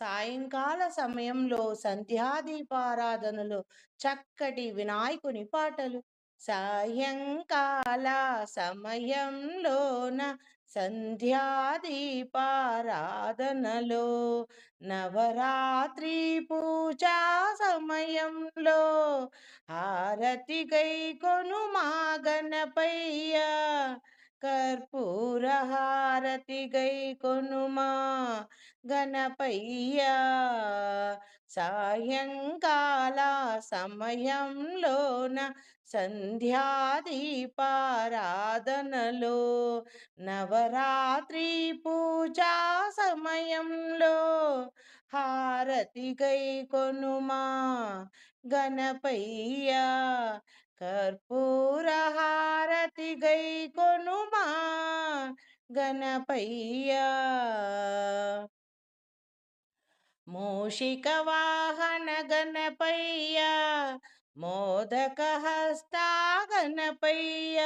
సాయంకాల సమయంలో సంధ్యాదీపారాధనలో చక్కటి వినాయకుని పాటలు. సాయంకాల సమయంలోన సంధ్యాదీపారాధనలో నవరాత్రి పూజా సమయంలో హారతి గై కొనుమా గణపయ్య, కర్పూర హారతి గై కొనుమా గణపయ్యా. సాయంకాల సమయంలోన సంధ్యాదీపారాధనలో నవరాత్రి పూజా సమయంలో హారతి గై కొనుమా గణపయ్యా, కర్పూర హారతి గై కొనుమా గణపయ్యా. మూషిక వాహన గణపయ్య, మోదక హస్త గణపయ్య,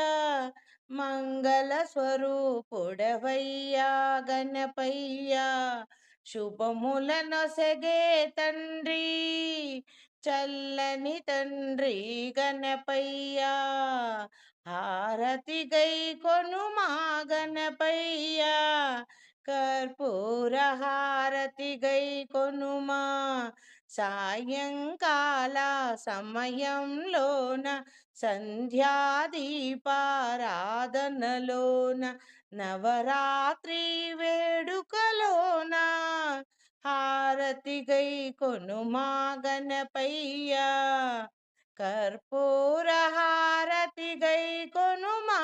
మంగళ స్వరూపుడవయ్యా గణపయ్య, శుభముల నొసగే తండ్రి, చల్లని తండ్రి గణపయ్య, హారతి గై కొనుమా గణపయ్య, కర్పూర హారతి గై కొనుమా. సాయంకాల సమయంలోన సంధ్యాదీపారాధనలోన నవరాత్రి వేడుకలోన హారతి గై కొనుమా గణపయ్య, కర్పూర హారతి గై కొనుమా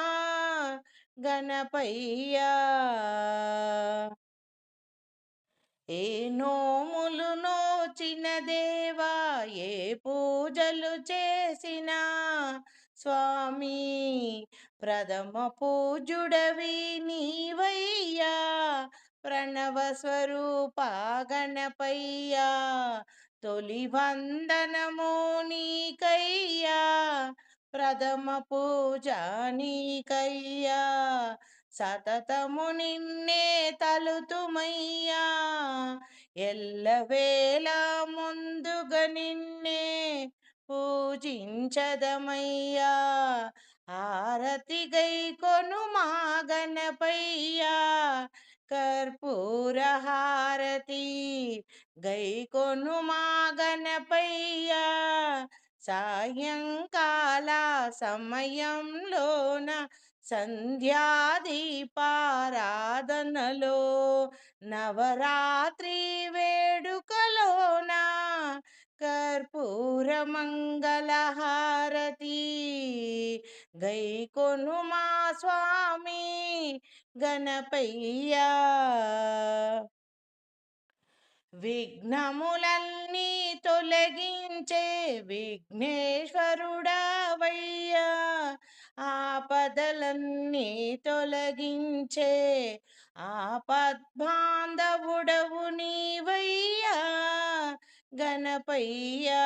గణపయ్యా. ఏ నోములు నోచిన దేవా, ఏ పూజలు చేసినా స్వామి, ప్రథమ పూజుడవి నీవయ్యా, ప్రణవ స్వరూప గణపయ్యా, తొలి వందనము నీకయ్యా, ప్రథమ పూజ నీకయ్యా, సతతము నిన్నే తలుతుమయ్యా, ఎల్లవేళ ముందుగా నిన్నే పూజించదమయ్యా, హారతి గై కొనుమా గణపయ్యా, కర్పూర హారతి గై కొనుమా గణపయ్యా. సాయంకాల సమయంలోన సంధ్యాదీపారాధనలో నవరాత్రి వేడుకలోన కర్పూర మంగళహారతి గై కొనుమా స్వామి గణపయ్యా. విఘ్నములన్నీ తొలగించే విఘ్నేశ్వరుడవయ్యా, ఆపదలన్నీ తొలగించే ఆపద్బాంధవుడవు నీవయ్యా గణపయ్యా,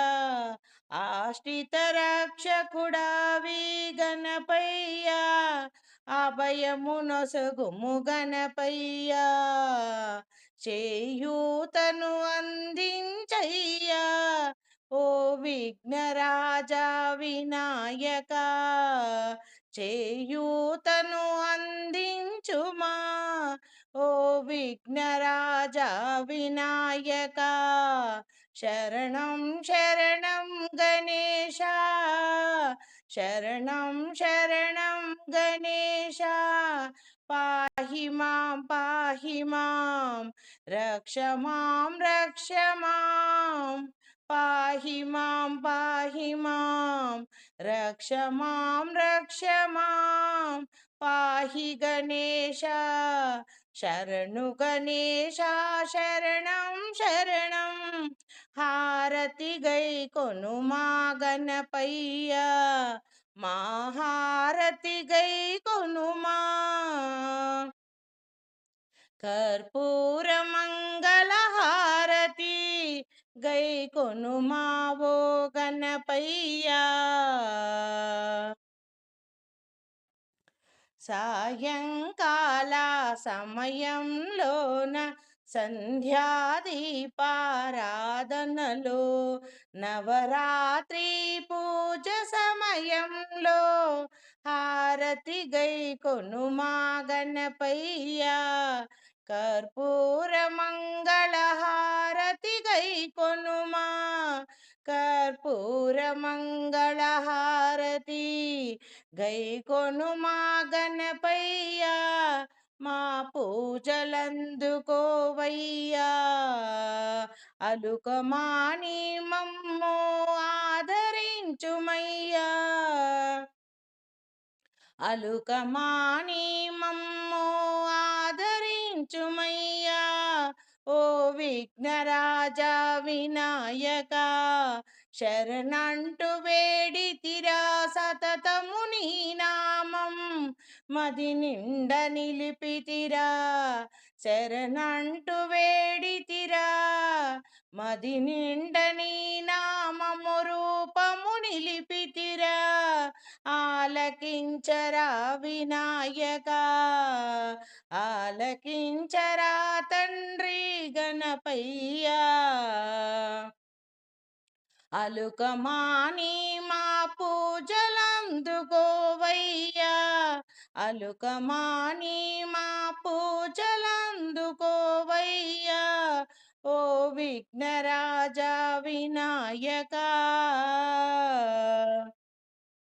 ఆశ్రిత రక్షకుడావి గణపయ్యా, అభయము నొసగుము గణపయ్యా, చేయూతను అందించయ్యా ఓ విఘ్నరాజా వినాయక, చేయూతను అందించుమా ఓ విఘ్నరాజా వినాయక. శరణం శరణం గణేశ, శరణం శరణం గణేశ, పాహి మాం పాహి మాం, రక్ష మాం రక్ష మాం, పాహి మాం పాహి మాం, రక్ష మాం రక్ష మాం, పాహి గణేశ. శరణు గణేశ శరణం శరణం, హారతి గై కొనుమా గణపయ్య, మా హారతి గై కొనుమా. కర్పూర మంగళ హారతి గై కొనుమా ఓ గణపయ్యా. సాయంకాల సమయంలోన సంధ్యాదీపారాధనలో నవరాత్రి పూజ సమయంలో హారతి గై కొనుమా గణపయ్యా కర్పూర మంగళ హారతి గై కొనుమా కర్పూర మంగళ హారతి గై కొనుమా గణపయ్యా మా పూజలందుకోవయ్యా అలుకమాని మమ్ము ఆదరించుమయ్యా అలుకమాని మమ్ము ఆదరించుమయ్యా ఓ విఘ్నరాజా వినాయక శరణంటు వేడితిరా సతతము నీ నామం మది నిండ నిలిపితిరా శరణంటు వేడితిరా మది నిండ నీ నామము రూపము నిలిపితిరా ఆలకించరా వినాయక ఆలకించరా తండ్రి గణపయ్యా అలుకమాని మా పూజలందుకోవయ్యా అలుకమాని మా పూజలందుకోవయ్యా ఓ విఘ్నరాజా వినాయక